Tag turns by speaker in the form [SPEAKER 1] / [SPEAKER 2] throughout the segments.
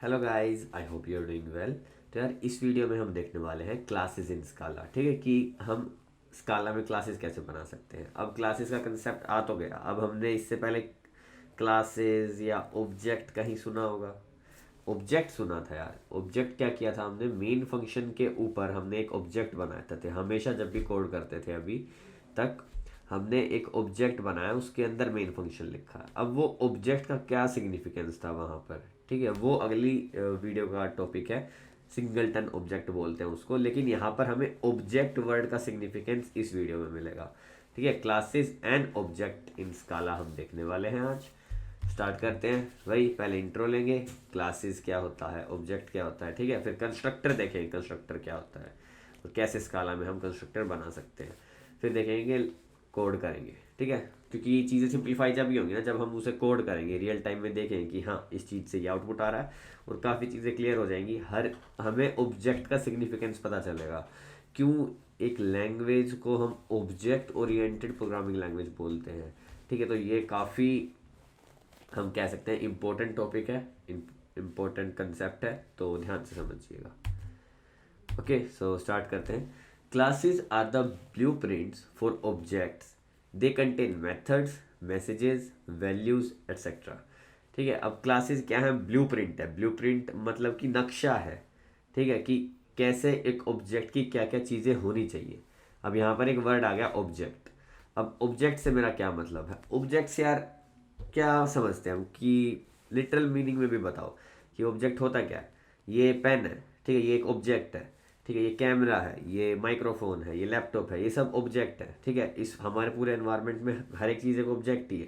[SPEAKER 1] Hello guys, I hope you are doing well. तो यार इस वीडियो में हम देखने वाले हैं क्लासेस इन स्काला। ठीक है कि हम स्काला में क्लासेस कैसे बना सकते हैं। अब क्लासेस का कंसेप्ट आ तो गया। अब हमने इससे पहले क्लासेस या ऑब्जेक्ट कहीं सुना होगा। ऑब्जेक्ट सुना था यार। ऑब्जेक्ट क्या किया था हमने, मेन फंक्शन के ऊपर हमने एक ऑब्जेक्ट बनाया था। हमेशा जब भी कोड करते थे अभी तक हमने एक ऑब्जेक्ट बनाया, उसके अंदर मेन फंक्शन लिखा। अब वो ऑब्जेक्ट का क्या सिग्निफिकेंस था वहाँ पर, ठीक है, वो अगली वीडियो का टॉपिक है। सिंगलटन ऑब्जेक्ट बोलते हैं उसको, लेकिन यहाँ पर हमें ऑब्जेक्ट वर्ड का सिग्निफिकेंस इस वीडियो में मिलेगा। ठीक है, क्लासेस एंड ऑब्जेक्ट इन स्काला हम देखने वाले हैं आज। स्टार्ट करते हैं। वही पहले इंट्रो लेंगे, क्लासेस क्या होता है, ऑब्जेक्ट क्या होता है, ठीक है, फिर कंस्ट्रक्टर देखेंगे कंस्ट्रक्टर क्या होता है और कैसे स्काला में हम कंस्ट्रक्टर बना सकते हैं। फिर देखेंगे, कोड करेंगे। ठीक है, क्योंकि ये चीज़ें सिंप्लीफाई जब भी होंगी ना, जब हम उसे कोड करेंगे रियल टाइम में देखेंगे कि हाँ इस चीज़ से ये आउटपुट आ रहा है, और काफ़ी चीज़ें क्लियर हो जाएंगी। हर हमें ऑब्जेक्ट का सिग्निफिकेंस पता चलेगा, क्यों एक लैंग्वेज को हम ऑब्जेक्ट ओरिएंटेड प्रोग्रामिंग लैंग्वेज बोलते हैं। ठीक है, तो ये काफ़ी हम कह सकते हैं इम्पोर्टेंट टॉपिक है, इम्पोर्टेंट कंसेप्ट है, तो ध्यान से समझिएगा। ओके, सो स्टार्ट करते हैं। Classes are the blueprints for objects. They contain methods, messages, values etcetera. ठीक है, अब क्लासेस क्या है, ब्लू प्रिंट है। ब्लू प्रिंट मतलब कि नक्शा है। ठीक है, कि कैसे एक ऑब्जेक्ट की क्या क्या चीज़ें होनी चाहिए। अब यहाँ पर एक वर्ड आ गया ऑब्जेक्ट। अब ऑब्जेक्ट से मेरा क्या मतलब है, ऑब्जेक्ट से यार क्या समझते हैं हम कि लिटरल मीनिंग में भी बताओ कि ऑब्जेक्ट होता क्या है। ये पेन है, ठीक है, ये एक ऑब्जेक्ट है। ठीक है, ये कैमरा है, ये माइक्रोफोन है, ये लैपटॉप है, ये सब ऑब्जेक्ट है। ठीक है, इस हमारे पूरे एनवायरनमेंट में हर एक चीज़ एक ऑब्जेक्ट ही है।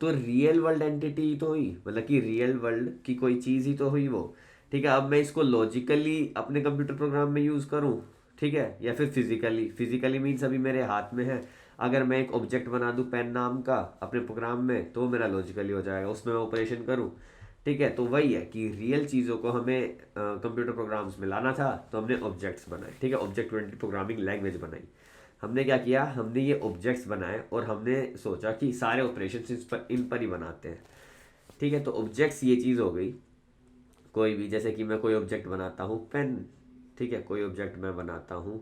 [SPEAKER 1] तो रियल वर्ल्ड एंटिटी तो हुई, मतलब कि रियल वर्ल्ड की कोई चीज़ ही तो हुई वो। ठीक है, अब मैं इसको लॉजिकली अपने कंप्यूटर प्रोग्राम में यूज़ करूँ, ठीक है, या फिर फिजिकली। फिजिकली मीन्स अभी मेरे हाथ में है। अगर मैं एक ऑब्जेक्ट बना दूँ पेन नाम का अपने प्रोग्राम में, तो वो मेरा लॉजिकली हो जाएगा, उसमें मैं ऑपरेशन करूँ। ठीक है, तो वही है कि रियल चीज़ों को हमें कंप्यूटर प्रोग्राम्स में लाना था, तो हमने ऑब्जेक्ट्स बनाए। ठीक है, ऑब्जेक्ट ओरिएंटेड प्रोग्रामिंग लैंग्वेज बनाई। हमने क्या किया, हमने ये ऑब्जेक्ट्स बनाए और हमने सोचा कि सारे ऑपरेशन इन पर ही बनाते हैं। ठीक है, तो ऑब्जेक्ट्स ये चीज़ हो गई। कोई भी, जैसे कि मैं कोई ऑब्जेक्ट बनाता हूँ पेन, ठीक है, कोई ऑब्जेक्ट मैं बनाता हूँ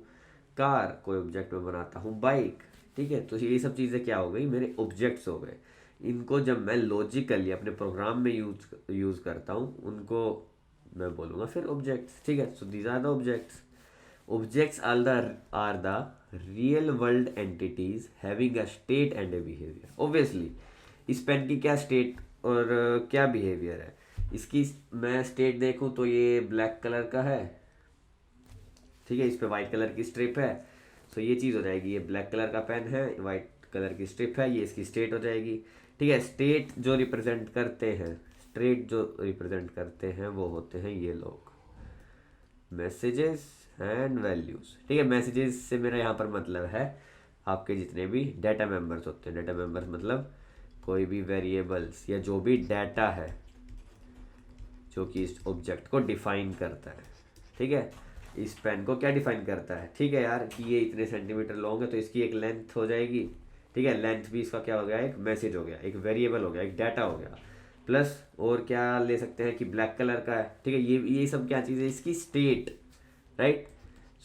[SPEAKER 1] कार, कोई ऑब्जेक्ट मैं बनाता हूँ बाइक। ठीक है, तो ये सब चीज़ें क्या हो गई, मेरे ऑब्जेक्ट्स हो गए। इनको जब मैं लॉजिकली अपने प्रोग्राम में यूज यूज़ करता हूँ, उनको मैं बोलूँगा फिर ऑब्जेक्ट्स। ठीक है, so these are the objects. Objects are the real world entities having a state and a behavior. Obviously इस पेन की क्या स्टेट और क्या बिहेवियर है। इसकी मैं स्टेट देखूं तो ये ब्लैक कलर का है। ठीक है, इस पे वाइट कलर की स्ट्रिप है। सो ये चीज़ हो जाएगी, ये ब्लैक कलर का पेन है, वाइट कलर की स्ट्रिप है, ये इसकी स्टेट हो जाएगी। ठीक है, स्टेट जो रिप्रेजेंट करते हैं, स्टेट जो रिप्रेजेंट करते हैं वो होते हैं ये लोग, मैसेजेस एंड वैल्यूज। ठीक है, मैसेजेस से मेरा यहाँ पर मतलब है आपके जितने भी डाटा मेंबर्स होते हैं। डाटा मेंबर्स मतलब कोई भी वेरिएबल्स या जो भी डाटा है जो कि इस ऑब्जेक्ट को डिफाइन करता है। ठीक है, इस पेन को क्या डिफाइन करता है, ठीक है यार, कि ये इतने सेंटीमीटर लॉन्ग है तो इसकी एक लेंथ हो जाएगी। ठीक है, लेंथ भी इसका क्या हो गया, एक मैसेज हो गया, एक वेरिएबल हो गया, एक डाटा हो गया। प्लस और क्या ले सकते हैं कि ब्लैक कलर का है। ठीक है, ये सब क्या चीज़ है, इसकी स्टेट, राइट।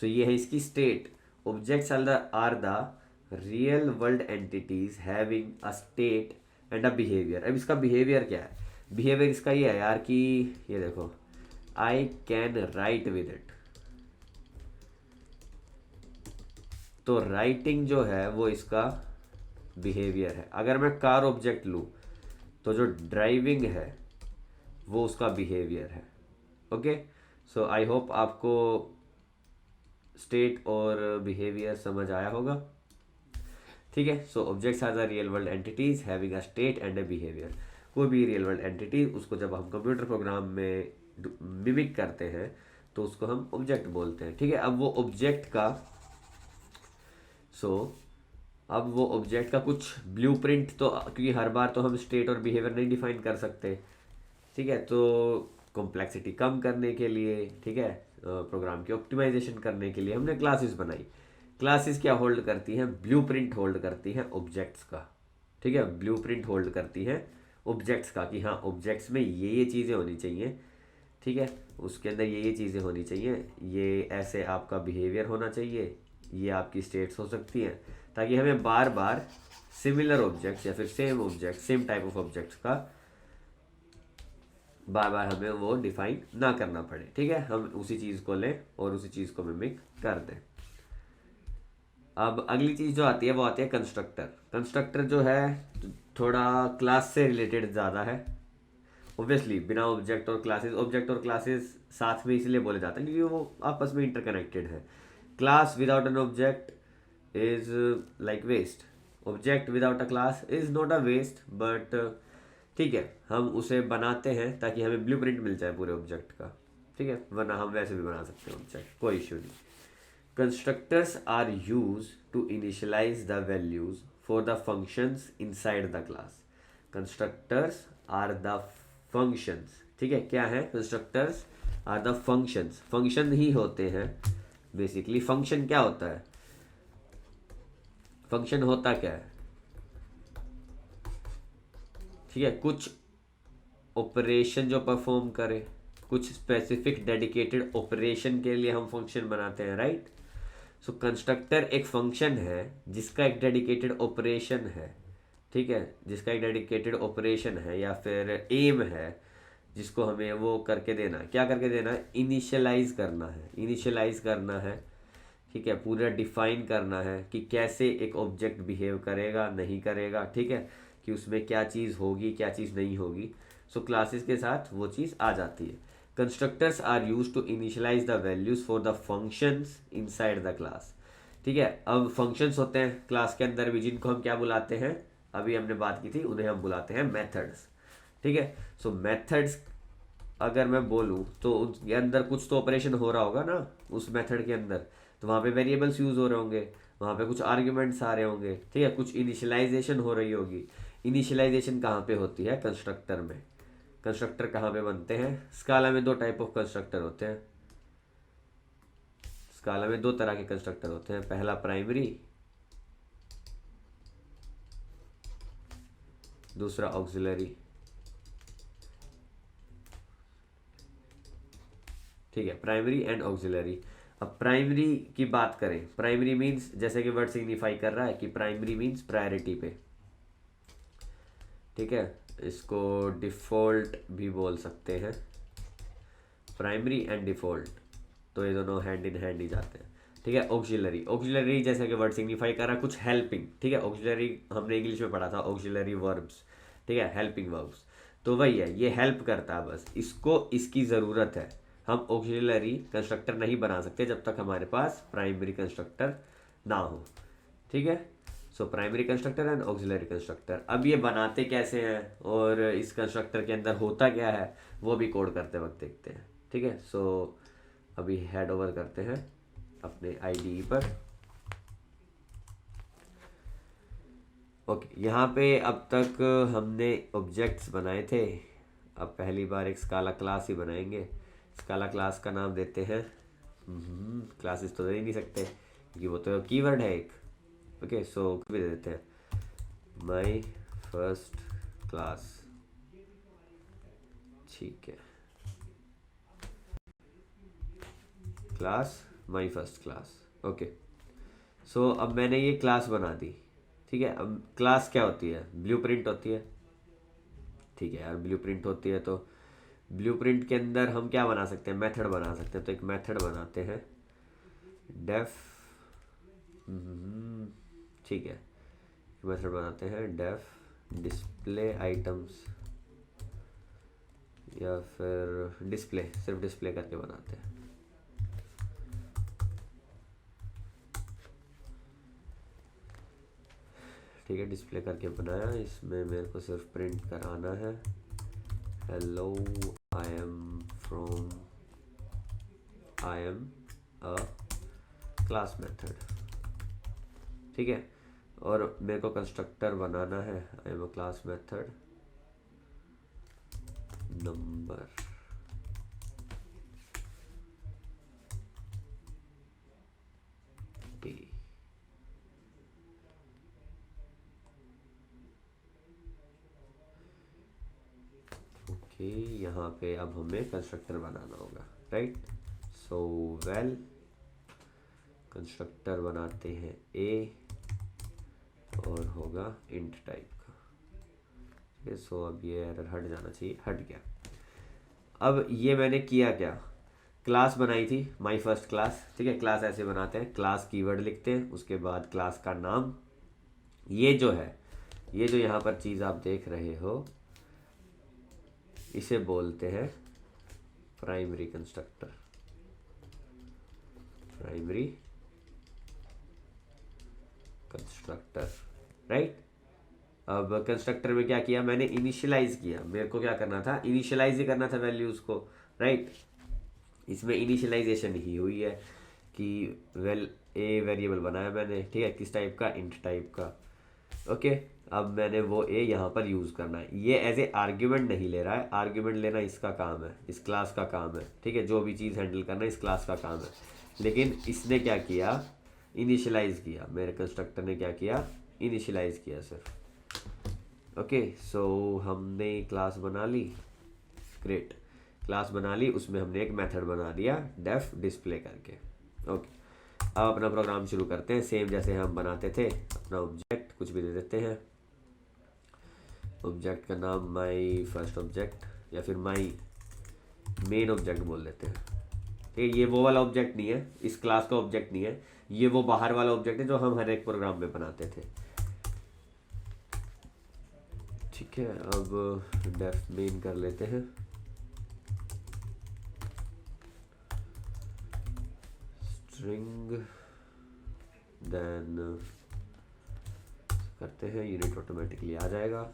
[SPEAKER 1] सो ये है इसकी state. Objects are the real world entities having a state and a behaviour. अब इसका बिहेवियर क्या है, बिहेवियर इसका ये है यार कि ये देखो, I can write with it. तो राइटिंग जो है वो इसका बिहेवियर है। अगर मैं कार ऑब्जेक्ट लूँ तो जो ड्राइविंग है वो उसका बिहेवियर है। ओके, सो आई होप आपको स्टेट और बिहेवियर समझ आया होगा। ठीक है, so objects are the real world entities having a state and a behaviour. कोई भी रियल वर्ल्ड एंटिटी, उसको जब हम कंप्यूटर प्रोग्राम में मिमिक करते हैं तो उसको हम ऑब्जेक्ट बोलते हैं। ठीक है, अब वो ऑब्जेक्ट का सो अब वो ऑब्जेक्ट का कुछ ब्लूप्रिंट, तो क्योंकि हर बार तो हम स्टेट और बिहेवियर नहीं डिफाइन कर सकते। ठीक है, तो कॉम्प्लेक्सिटी कम करने के लिए, ठीक है, प्रोग्राम की ऑप्टिमाइजेशन करने के लिए हमने क्लासेस बनाई। क्लासेस क्या होल्ड करती हैं, ब्लूप्रिंट होल्ड करती हैं ऑब्जेक्ट्स का। ठीक है, ब्लूप्रिंट होल्ड करती हैं ऑब्जेक्ट्स का कि हाँ ऑब्जेक्ट्स में ये चीज़ें होनी चाहिए। ठीक है, उसके अंदर ये चीज़ें होनी चाहिए, ये ऐसे आपका बिहेवियर होना चाहिए, ये आपकी स्टेट्स हो सकती हैं, ताकि हमें बार बार सिमिलर ऑब्जेक्ट्स या फिर same object same type of objects का बार बार हमें वो डिफाइन ना करना पड़े। ठीक है, हम उसी चीज़ को लें और उसी चीज़ को मिमिक कर दें। अब अगली चीज़ जो आती है वो आती है कंस्ट्रक्टर। कंस्ट्रक्टर जो है थोड़ा क्लास से रिलेटेड ज़्यादा है। ऑब्वियसली बिना ऑब्जेक्ट और क्लासेस साथ में इसलिए बोले जाते हैं क्योंकि वो आपस में इंटरकनेक्टेड है। Class without an object is like waste, object without a class is not a waste, but ठीक है, हम उसे बनाते हैं ताकि हमें ब्लूप्रिंट मिल जाए पूरे ऑब्जेक्ट का। ठीक है, वरना हम वैसे भी बना सकते हैं ऑब्जेक्ट, कोई इश्यू नहीं। Constructors are used to initialize the values for the functions inside the class. Constructors are the functions, ठीक है, क्या है? Constructors are the functions, function ही होते हैं बेसिकली। फंक्शन क्या होता है? फंक्शन होता क्या है? ठीक है, कुछ ऑपरेशन जो परफॉर्म करे, कुछ स्पेसिफिक डेडिकेटेड ऑपरेशन के लिए हम फंक्शन बनाते हैं, राइट? सो कंस्ट्रक्टर एक फंक्शन है जिसका एक डेडिकेटेड ऑपरेशन है। ठीक है, जिसका एक डेडिकेटेड ऑपरेशन है या फिर एम है, जिसको हमें वो करके देना है। क्या करके देना है? इनिशियलाइज करना है, इनिशियलाइज करना है। ठीक है, पूरा डिफाइन करना है कि कैसे एक ऑब्जेक्ट बिहेव करेगा, नहीं करेगा। ठीक है, कि उसमें क्या चीज़ होगी, क्या चीज़ नहीं होगी। सो क्लासेस के साथ वो चीज़ आ जाती है। Constructors are use to initialise the values for the functions inside the class. ठीक है, अब फंक्शंस होते हैं क्लास के अंदर भी, जिनको हम क्या बुलाते हैं, अभी हमने बात की थी, उन्हें हम बुलाते हैं मेथड्स। ठीक है, सो मेथड्स अगर मैं बोलूँ तो उसके अंदर कुछ तो ऑपरेशन हो रहा होगा ना उस मेथड के अंदर, तो वहाँ पे वेरिएबल्स यूज़ हो रहे होंगे, वहाँ पे कुछ आर्ग्यूमेंट्स आ रहे होंगे। ठीक है, कुछ इनिशियलाइजेशन हो रही होगी। इनिशियलाइजेशन कहाँ पे होती है? कंस्ट्रक्टर में। कंस्ट्रक्टर कहाँ पे बनते हैं? स्काला में दो टाइप ऑफ कंस्ट्रक्टर होते हैं। स्काला में दो तरह के कंस्ट्रक्टर होते हैं, पहला प्राइमरी, दूसरा ऑक्सिलरी। ठीक है, प्राइमरी एंड ऑक्सिलरी। अब प्राइमरी की बात करें, प्राइमरी मीन्स जैसे कि वर्ड सिग्निफाई कर रहा है कि प्राइमरी मीन्स प्रायोरिटी पे। ठीक है, इसको डिफ़ॉल्ट भी बोल सकते हैं, प्राइमरी एंड डिफ़ॉल्ट, तो ये दोनों हैंड इन हैंड ही जाते हैं। ठीक है, ऑक्सिलरी, ऑक्सिलरी जैसे कि वर्ड सिग्निफाई कर रहा है कुछ हेल्पिंग। ठीक है, ऑक्सिलरी हमने इंग्लिश में पढ़ा था, ऑक्सिलरी वर्ब्स। ठीक है, हेल्पिंग वर्ब्स, तो वही है, ये हेल्प करता है, बस इसको इसकी ज़रूरत है। हम ऑक्सिलरी कंस्ट्रक्टर नहीं बना सकते जब तक हमारे पास प्राइमरी कंस्ट्रक्टर ना हो। ठीक है, so primary constructor and auxiliary constructor. अब ये बनाते कैसे हैं और इस कंस्ट्रक्टर के अंदर होता क्या है, वो भी कोड करते वक्त देखते हैं। ठीक है, सो अभी हेड ओवर करते हैं अपने आईडीई पर। ओके, यहाँ पे अब तक हमने ऑब्जेक्ट्स बनाए थे। अब पहली बार एक स्काला क्लास ही बनाएंगे। स्काला क्लास का नाम देते हैं, क्लासेस तो दे ही नहीं सकते क्योंकि वो तो कीवर्ड है एक। ओके, सो भी दे देते हैं माई फर्स्ट क्लास। ठीक है, class my first class. Okay, so अब मैंने ये क्लास बना दी। ठीक है, अब क्लास क्या होती है? ब्लूप्रिंट होती है। ठीक है यार, ब्लूप्रिंट होती है तो ब्लूप्रिंट के अंदर हम क्या बना सकते हैं? मेथड बना सकते हैं। तो एक मेथड बनाते हैं डेफ, ठीक है, मेथड बनाते हैं डेफ डिस्प्ले आइटम्स, या फिर डिस्प्ले, सिर्फ डिस्प्ले करके बनाते हैं। ठीक है, डिस्प्ले करके बनाया, इसमें मेरे को सिर्फ प्रिंट कराना है hello I am from, I am a class method. ठीक है, और मेरे को कंस्ट्रक्टर बनाना है I am a class method number. Okay, okay, यहाँ पे अब हमें कंस्ट्रक्टर बनाना होगा, राइट। सो वेल कंस्ट्रक्टर बनाते हैं ए और होगा इंट टाइप का, ठीक है। सो अब ये एरर हट जाना चाहिए, हट गया। अब ये मैंने किया क्या, क्लास बनाई थी माई फर्स्ट क्लास, ठीक है। क्लास ऐसे बनाते हैं, क्लास कीवर्ड लिखते हैं, उसके बाद क्लास का नाम, ये जो है, ये जो यहाँ पर चीज़ आप देख रहे हो इसे बोलते हैं primary constructor, primary constructor, right. अब कंस्ट्रक्टर में क्या किया मैंने, इनिशियलाइज किया। मेरे को क्या करना था, इनिशियलाइज ही करना था वैल्यूज़ को, राइट। इसमें इनिशियलाइजेशन ही हुई है कि ए वेरिएबल बनाया मैंने, ठीक है, किस टाइप का, इंट टाइप का, ओके। अब मैंने वो ए यहाँ पर यूज़ करना है, ये एज ए आर्ग्यूमेंट नहीं ले रहा है, आर्ग्यूमेंट लेना इसका काम है, इस क्लास का काम है, ठीक है। जो भी चीज़ हैंडल करना इस क्लास का काम है, लेकिन इसने क्या किया, इनिशियलाइज किया। मेरे कंस्ट्रक्टर ने क्या किया, इनिशियलाइज किया सिर्फ, ओके। सो हमने क्लास बना ली, ग्रेट, क्लास बना ली, उसमें हमने एक मेथड बना दिया डेफ डिस्प्ले करके, ओके। अब अपना प्रोग्राम शुरू करते हैं, सेम जैसे हम बनाते थे। अपना ऑब्जेक्ट कुछ भी दे देते हैं, ऑब्जेक्ट का नाम माई फर्स्ट ऑब्जेक्ट या फिर माई मेन ऑब्जेक्ट बोल देते हैं, ठीक है। ये वो वाला ऑब्जेक्ट नहीं है, इस क्लास का ऑब्जेक्ट नहीं है, ये वो बाहर वाला ऑब्जेक्ट है जो हम हर एक प्रोग्राम में बनाते थे, ठीक है। अब डेफ मेन कर लेते हैं, स्ट्रिंग, देन करते हैं, यूनिट ऑटोमेटिकली आ जाएगा।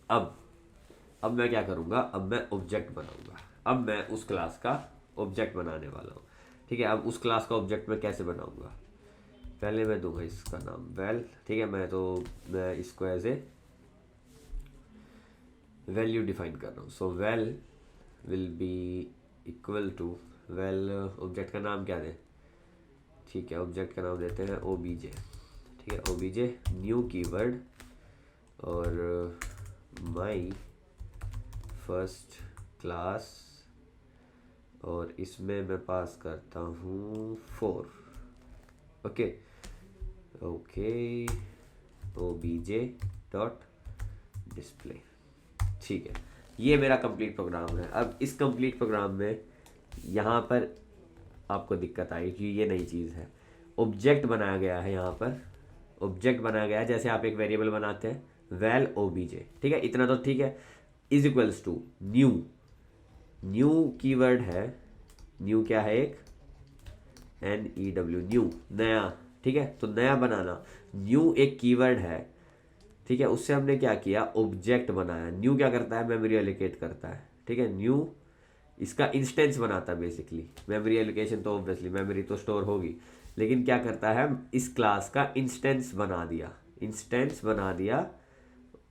[SPEAKER 1] अब मैं क्या करूँगा, अब मैं ऑब्जेक्ट बनाऊँगा, अब मैं उस क्लास का ऑब्जेक्ट बनाने वाला हूँ, ठीक है। अब उस क्लास का ऑब्जेक्ट मैं कैसे बनाऊँगा, पहले मैं दूंगा इसका नाम वेल, ठीक है। मैं इसको एज ए वैल्यू डिफाइन कर रहा हूँ। So well will be equal to, well object का नाम क्या दें, ठीक है, ऑब्जेक्ट का नाम देते हैं ओबीजे, ठीक है। ओबीजे न्यू कीवर्ड और माई फर्स्ट क्लास, और इसमें मैं पास करता हूँ 4, okay okay, OBJ dot display, ठीक है। ये मेरा कंप्लीट प्रोग्राम है। अब इस कंप्लीट प्रोग्राम में यहाँ पर आपको दिक्कत आई कि ये नई चीज़ है, ऑब्जेक्ट बनाया गया है, यहाँ पर ऑब्जेक्ट बनाया गया है जैसे आप एक वेरिएबल बनाते हैं वैल ओबीजे, ठीक है। इतना तो ठीक है, is equals to new, new keyword है, न्यू क्या है, एक NEW, न्यू, नया, ठीक है। तो नया बनाना, न्यू एक कीवर्ड है, ठीक है, उससे हमने क्या किया, ऑब्जेक्ट बनाया। न्यू क्या करता है, मेमोरी एलोकेट करता है, ठीक है। न्यू इसका इंस्टेंस बनाता है बेसिकली, मेमोरी एलोकेशन तो ऑब्वियसली मेमोरी तो स्टोर होगी, लेकिन क्या करता है, इस क्लास का इंस्टेंस बना दिया, इंस्टेंस बना दिया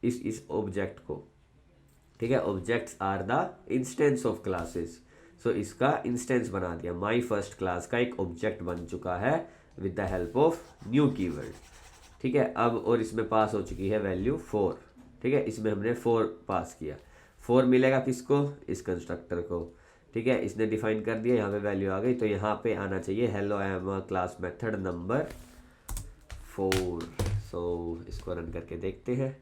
[SPEAKER 1] इस ऑब्जेक्ट को, ठीक है। Objects are the instance of classes, so इसका इंस्टेंस बना दिया, माई फर्स्ट क्लास का एक ऑब्जेक्ट बन चुका है with the help of new keyword, ठीक है। अब और इसमें पास हो चुकी है वैल्यू 4, ठीक है। इसमें हमने 4 पास किया, 4 मिलेगा किसको, इस कंस्ट्रक्टर को, ठीक है। इसने डिफाइन कर दिया, यहाँ पे वैल्यू आ गई, तो यहाँ पे आना चाहिए hello I am a class method number 4। सो इसको रन करके देखते हैं,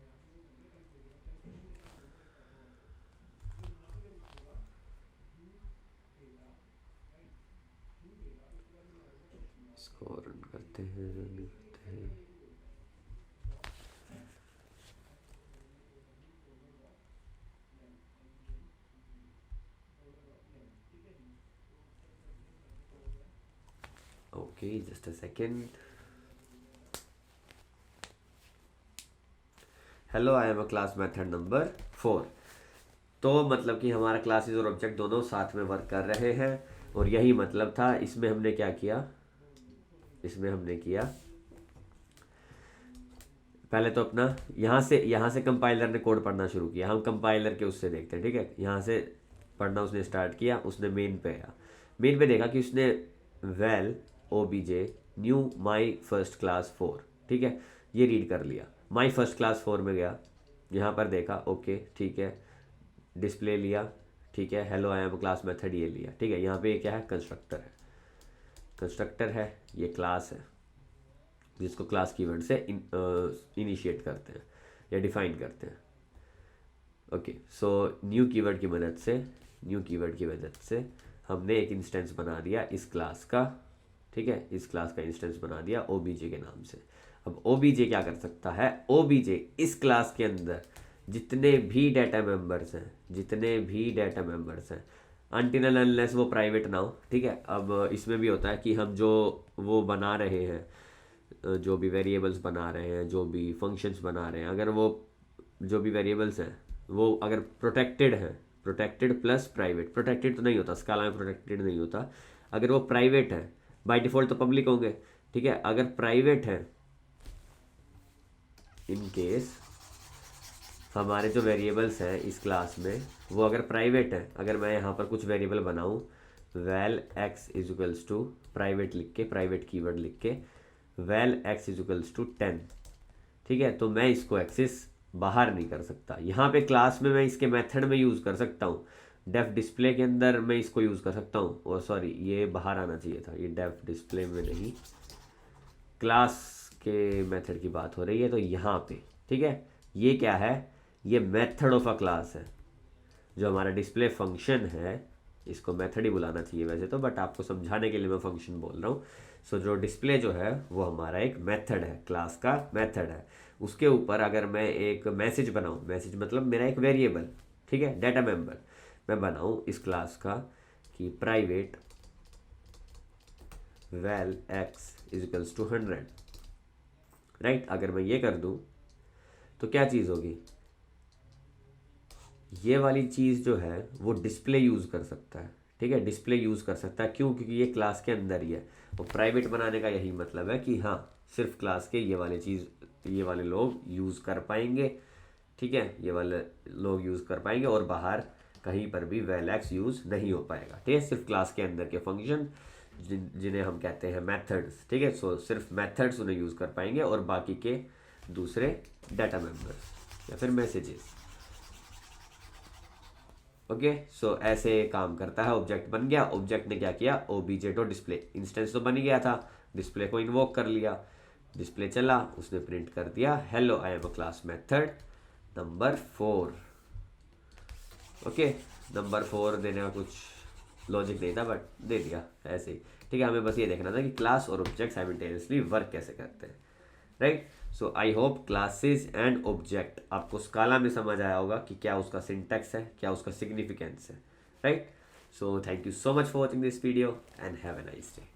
[SPEAKER 1] इसको रन करते हैं, रन करते हैं, okay just a second. Hello I am a class method number 4, तो मतलब कि हमारा क्लासेस और ऑब्जेक्ट दोनों साथ में वर्क कर रहे हैं, और यही मतलब था। इसमें हमने क्या किया, इसमें हमने किया पहले तो अपना यहाँ से कंपाइलर ने कोड पढ़ना शुरू किया, हम कंपाइलर के उससे देखते हैं, ठीक है। यहाँ से पढ़ना उसने स्टार्ट किया, उसने मेन पे आया, मेन पे देखा कि उसने well OBJ knew my first class 4, ठीक है, ये रीड कर लिया। माई फर्स्ट क्लास 4 में गया, यहाँ पर देखा, ओके ठीक है, डिस्प्ले लिया, ठीक है, hello I am class method ये लिया, ठीक है। यहाँ पे ये क्या है, कंस्ट्रक्टर है, कंस्ट्रक्टर है, ये क्लास है जिसको क्लास कीवर्ड से इनिशिएट करते हैं या डिफाइन करते हैं। ओके, सो न्यू कीवर्ड की मदद से, न्यू कीवर्ड की मदद से हमने एक इंस्टेंस बना दिया इस क्लास का, ठीक है, इस क्लास का इंस्टेंस बना दिया ओबीजे के नाम से। अब ओबीजे क्या कर सकता है, ओबीजे इस क्लास के अंदर जितने भी डाटा मेंबर्स हैं, जितने भी डाटा मेंबर्स हैं, अनटिल एंड अनलेस वो प्राइवेट ना हो, ठीक है। अब इसमें भी होता है कि हम जो वो बना रहे हैं, जो भी वेरिएबल्स बना रहे हैं, जो भी फंक्शंस बना रहे हैं, अगर वो जो भी वेरिएबल्स हैं वो अगर प्रोटेक्टेड हैं, प्रोटेक्टेड प्लस प्राइवेट, प्रोटेक्टेड तो नहीं होता स्काला में, प्रोटेक्टेड नहीं होता, अगर वो प्राइवेट है बाय डिफ़ॉल्ट तो पब्लिक होंगे, ठीक है। अगर प्राइवेट है, इन केस हमारे जो वेरिएबल्स हैं इस क्लास में वो अगर प्राइवेट है, अगर मैं यहाँ पर कुछ वेरिएबल बनाऊँ val x is equals to private लिख के, प्राइवेट कीवर्ड लिख के val x is equals to 10, ठीक है, तो मैं इसको एक्सेस बाहर नहीं कर सकता। यहाँ पे क्लास में मैं इसके मेथड में यूज़ कर सकता हूँ, डेफ डिस्प्ले के अंदर मैं इसको यूज़ कर सकता हूँ, और सॉरी ये बाहर आना चाहिए था, ये डेफ डिस्प्ले में नहीं, क्लास के मेथड की बात हो रही है, तो यहाँ पे, ठीक है, ये क्या है, ये मेथड ऑफ अ क्लास है। जो हमारा डिस्प्ले फंक्शन है इसको मेथड ही बुलाना चाहिए वैसे तो, बट आपको समझाने के लिए मैं फंक्शन बोल रहा हूँ। सो जो डिस्प्ले जो है वो हमारा एक मेथड है, क्लास का मेथड है। उसके ऊपर अगर मैं एक मैसेज बनाऊँ, मैसेज मतलब मेरा एक वेरिएबल, ठीक है, डाटा मेंबर मैं बनाऊँ इस क्लास का कि private val x is equals to 100, right. अगर मैं ये कर दूँ तो क्या चीज़ होगी, ये वाली चीज़ जो है वो डिस्प्ले यूज़ कर सकता है, ठीक है, डिस्प्ले यूज़ कर सकता है। क्यों, क्योंकि ये क्लास के अंदर ही है। और प्राइवेट बनाने का यही मतलब है कि हाँ सिर्फ क्लास के ये वाले चीज़, ये वाले लोग यूज़ कर पाएंगे, ठीक है, ये वाले लोग यूज़ कर पाएंगे, और बाहर कहीं पर भी वैल एक्स यूज़ नहीं हो पाएगा, ठीक है। सिर्फ क्लास के अंदर के फंक्शन जिन्हें हम कहते हैं मेथड्स, ठीक है, सो सिर्फ मेथड्स उन्हें यूज़ कर पाएंगे, और बाकी के दूसरे डाटा मेंबर्स या फिर मैसेजेस। ओके, सो ऐसे काम करता है। ऑब्जेक्ट बन गया, ऑब्जेक्ट ने क्या किया, ओबीजे डॉट डिस्प्ले, इंस्टेंस तो बन ही गया था, डिस्प्ले को इन्वोक कर लिया, डिस्प्ले चला, उसने प्रिंट कर दिया hello I am a class method number 4। Okay, number 4 देने का कुछ लॉजिक नहीं था बट दे दिया ऐसे ही, ठीक है। हमें बस ये देखना था कि क्लास और ऑब्जेक्ट साइमल्टेनियसली वर्क कैसे करते हैं, right. So I hope classes and object आपको स्काला में समझ आया होगा कि क्या उसका सिंटैक्स है, क्या उसका सिग्निफिकेंस है, right. So thank you so much for watching this video and have a nice day.